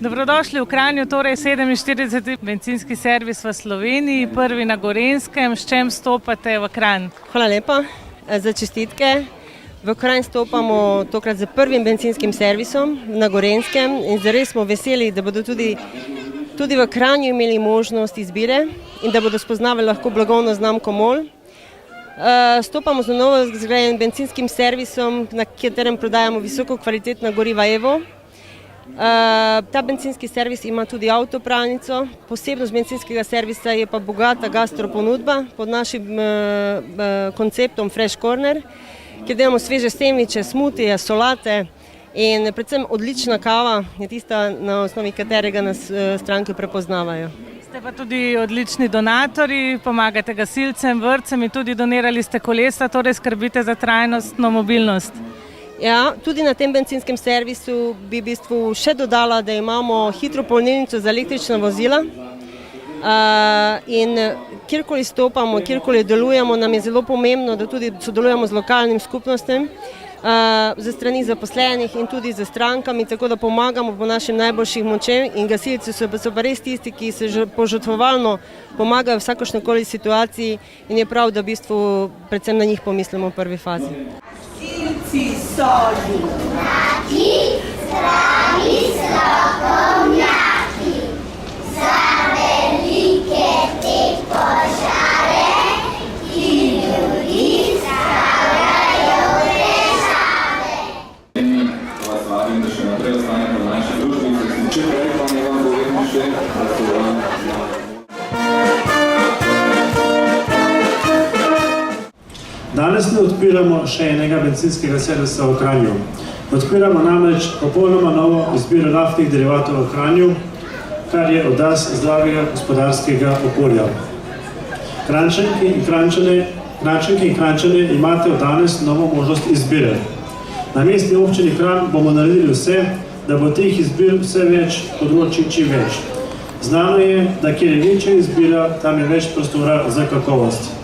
Dobrodošli v Kranju, torej 47. bencinski servis v Sloveniji, prvi na Gorenjskem. S čem stopate v Kranj? Hvala lepa za čestitke. V Kranj stopamo tokrat z prvim benzinskim servisom na Gorenjskem in zares smo veseli, da bodo tudi v Kranju imeli možnost izbire in da bodo spoznavali lahko blagovno znamko MOL. Stopamo z novo zgrajenim benzinskim servisom, na katerem prodajamo visoko kvalitetna goriva Evo. Ta bencinski servis ima tudi avtopralnico. Posebnost bencinskega servisa je pa bogata gastroponudba pod našim konceptom Fresh Corner, kjer delamo sveže sendviče, smutije, solate in predvsem odlična kava je tista, na osnovi katerega nas stranke prepoznavajo. Ste pa tudi odlični donatorji, pomagate gasilcem, vrtcem in tudi donirali ste kolesa, torej skrbite za trajnostno mobilnost. Ja, tudi na tem benzinskem servisu bi v bistvu še dodala, da imamo hitro polnilnico za električna vozila in kjerkoli stopamo, kjerkoli delujemo, nam je zelo pomembno, da tudi sodelujemo z lokalnim skupnostem, za strani zaposlenih in tudi za strankami, tako da pomagamo po našim najboljših močeh in gasilci so pa res tisti, ki se požrtvovalno pomagajo v vsakošnjekoli situaciji in je prav, da v bistvu predvsem na njih pomislimo v prvi fazi. Gasilci so junaki, zdravi strokovnjaki, za velike te požare, ki ljudi spravljajo v težave. Vas vabim, da še naprej ostanete v naši družbi, če prej pa ne vam povem še, da so vam. Danes ne odpiramo še enega bencinskega servisa v Kranju. Odpiramo namreč popolnoma novo izbiro naftnih derivatov v Kranju, kar je odraz zdravega gospodarskega okolja. Kranjčanke in Kranjčani imate od danes novo možnost izbire. Na Mestni občini Kranj bomo naredili vse, da bo teh izbir vse več, področij čim več. Znano je, da kjer je večja izbira, tam je več prostora za kakovost.